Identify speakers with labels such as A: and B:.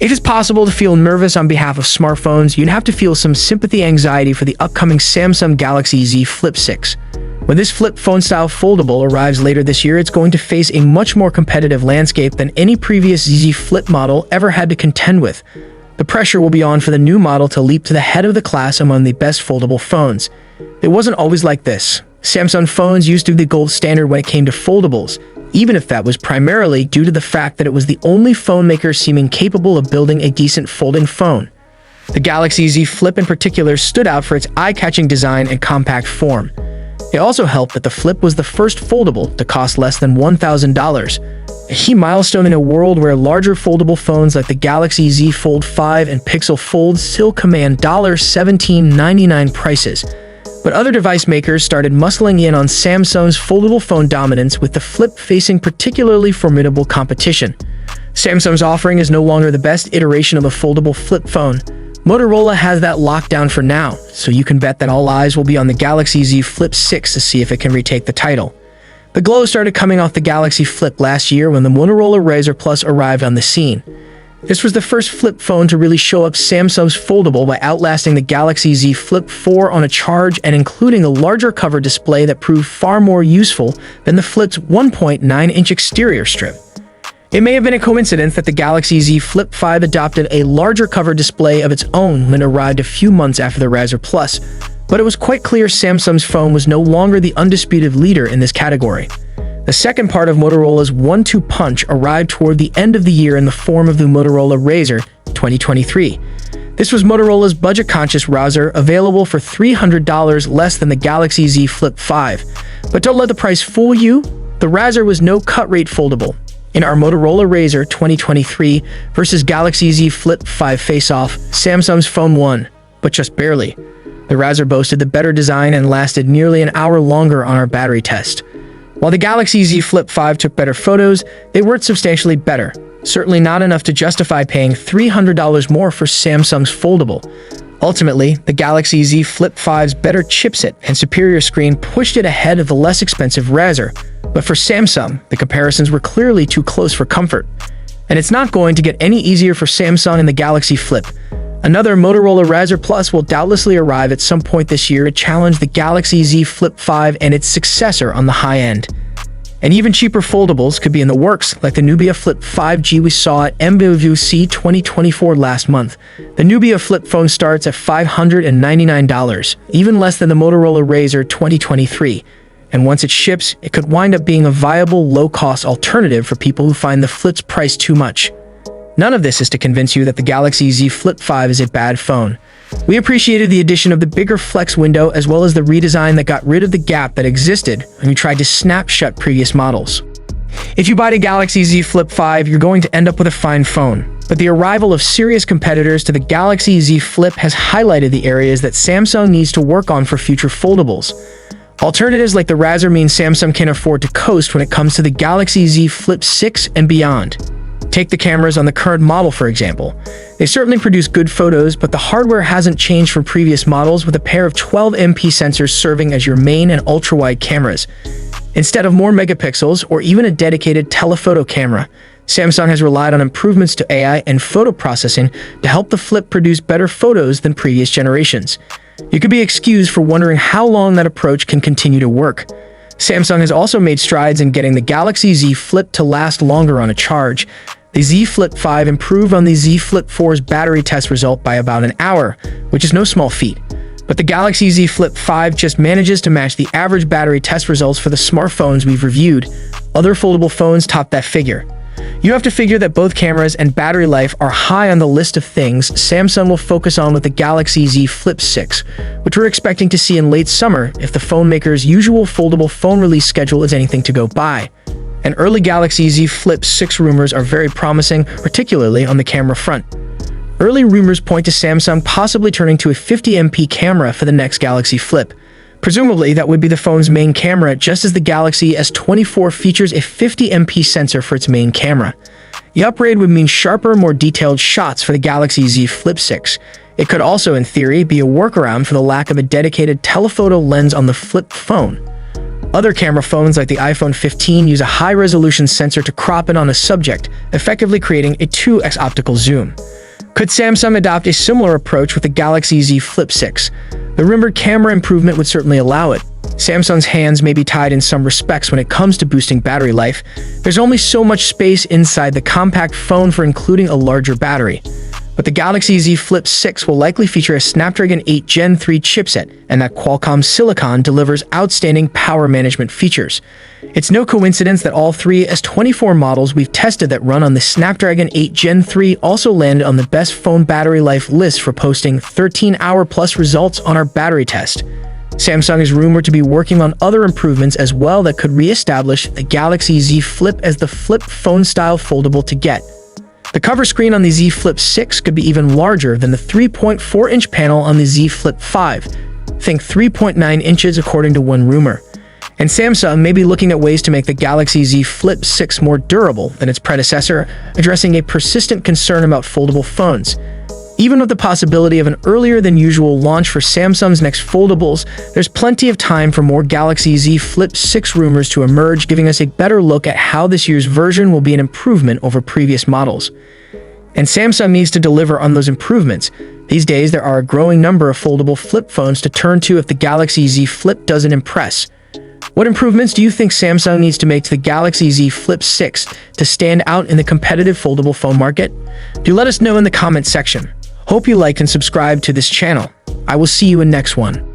A: It is possible to feel nervous on behalf of smartphones. You'd have to feel some anxiety for the upcoming Samsung Galaxy Z Flip 6. When this flip phone-style foldable arrives later this year, it's going to face a much more competitive landscape than any previous Z Flip model ever had to contend with. The pressure will be on for the new model to leap to the head of the class among the best foldable phones. It wasn't always like this. Samsung phones used to be the gold standard when it came to foldables, even if that was primarily due to the fact that it was the only phone maker seeming capable of building a decent folding phone. The Galaxy Z Flip in particular stood out for its eye-catching design and compact form. It also helped that the Flip was the first foldable to cost less than $1,000, a key milestone in a world where larger foldable phones like the Galaxy Z Fold 5 and Pixel Fold still command $17.99 prices. But other device makers started muscling in on Samsung's foldable phone dominance, with the Flip facing particularly formidable competition. Samsung's offering is no longer the best iteration of a foldable flip phone. Motorola has that locked down for now, so you can bet that all eyes will be on the Galaxy Z Flip 6 to see if it can retake the title. The glow started coming off the Galaxy Flip last year when the Motorola Razr Plus arrived on the scene. This was the first flip phone to really show up Samsung's foldable by outlasting the Galaxy Z Flip 4 on a charge and including a larger cover display that proved far more useful than the Flip's 1.9-inch exterior strip. It may have been a coincidence that the Galaxy Z Flip 5 adopted a larger cover display of its own when it arrived a few months after the Razr Plus, but it was quite clear Samsung's phone was no longer the undisputed leader in this category. The second part of Motorola's one-two punch arrived toward the end of the year in the form of the Motorola Razr 2023. This was Motorola's budget-conscious Razr, available for $300 less than the Galaxy Z Flip 5. But don't let the price fool you. The Razr was no cut-rate foldable. In our Motorola Razr 2023 versus Galaxy Z Flip 5 face-off, Samsung's phone won, but just barely. The Razr boasted the better design and lasted nearly an hour longer on our battery test. While the Galaxy Z Flip 5 took better photos, they weren't substantially better. Certainly not enough to justify paying $300 more for Samsung's foldable. Ultimately, the Galaxy Z Flip 5's better chipset and superior screen pushed it ahead of the less expensive Razr. But for Samsung, the comparisons were clearly too close for comfort. And it's not going to get any easier for Samsung in the Galaxy Flip. Another Motorola Razr Plus will doubtlessly arrive at some point this year to challenge the Galaxy Z Flip 5 and its successor on the high end. And even cheaper foldables could be in the works, like the Nubia Flip 5G we saw at MWC 2024 last month. The Nubia Flip phone starts at $599, even less than the Motorola Razr 2023. And once it ships, it could wind up being a viable, low-cost alternative for people who find the Flip's price too much. None of this is to convince you that the Galaxy Z Flip 5 is a bad phone. We appreciated the addition of the bigger flex window as well as the redesign that got rid of the gap that existed when you tried to snap shut previous models. If you buy the Galaxy Z Flip 5, you're going to end up with a fine phone. But the arrival of serious competitors to the Galaxy Z Flip has highlighted the areas that Samsung needs to work on for future foldables. Alternatives like the Razr mean Samsung can afford to coast when it comes to the Galaxy Z Flip 6 and beyond. Take the cameras on the current model, for example. They certainly produce good photos, but the hardware hasn't changed from previous models, with a pair of 12MP sensors serving as your main and ultra-wide cameras. Instead of more megapixels or even a dedicated telephoto camera, Samsung has relied on improvements to AI and photo processing to help the Flip produce better photos than previous generations. You could be excused for wondering how long that approach can continue to work. Samsung has also made strides in getting the Galaxy Z Flip to last longer on a charge. The Z Flip 5 improved on the Z Flip 4's battery test result by about an hour, which is no small feat. But the Galaxy Z Flip 5 just manages to match the average battery test results for the smartphones we've reviewed. Other foldable phones top that figure. You have to figure that both cameras and battery life are high on the list of things Samsung will focus on with the Galaxy Z Flip 6, which we're expecting to see in late summer if the phone maker's usual foldable phone release schedule is anything to go by. And early Galaxy Z Flip 6 rumors are very promising, particularly on the camera front. Early rumors point to Samsung possibly turning to a 50MP camera for the next Galaxy Flip. Presumably, that would be the phone's main camera, just as the Galaxy S24 features a 50MP sensor for its main camera. The upgrade would mean sharper, more detailed shots for the Galaxy Z Flip 6. It could also, in theory, be a workaround for the lack of a dedicated telephoto lens on the Flip phone. Other camera phones like the iPhone 15 use a high-resolution sensor to crop in on a subject, effectively creating a 2x optical zoom. Could Samsung adopt a similar approach with the Galaxy Z Flip 6? The rumored camera improvement would certainly allow it. Samsung's hands may be tied in some respects when it comes to boosting battery life. There's only so much space inside the compact phone for including a larger battery. But the Galaxy Z Flip 6 will likely feature a Snapdragon 8 Gen 3 chipset, and that Qualcomm Silicon delivers outstanding power management features. It's no coincidence that all three S24 models we've tested that run on the Snapdragon 8 Gen 3 also landed on the best phone battery life list for posting 13-hour-plus results on our battery test. Samsung is rumored to be working on other improvements as well that could re-establish the Galaxy Z Flip as the flip phone-style foldable to get. The cover screen on the Z Flip 6 could be even larger than the 3.4-inch panel on the Z Flip 5. Think 3.9 inches according to one rumor. And Samsung may be looking at ways to make the Galaxy Z Flip 6 more durable than its predecessor, addressing a persistent concern about foldable phones. Even with the possibility of an earlier-than-usual launch for Samsung's next foldables, there's plenty of time for more Galaxy Z Flip 6 rumors to emerge, giving us a better look at how this year's version will be an improvement over previous models. And Samsung needs to deliver on those improvements. These days, there are a growing number of foldable flip phones to turn to if the Galaxy Z Flip doesn't impress. What improvements do you think Samsung needs to make to the Galaxy Z Flip 6 to stand out in the competitive foldable phone market? Do let us know in the comments section. Hope you liked and subscribed to this channel. I will see you in next one.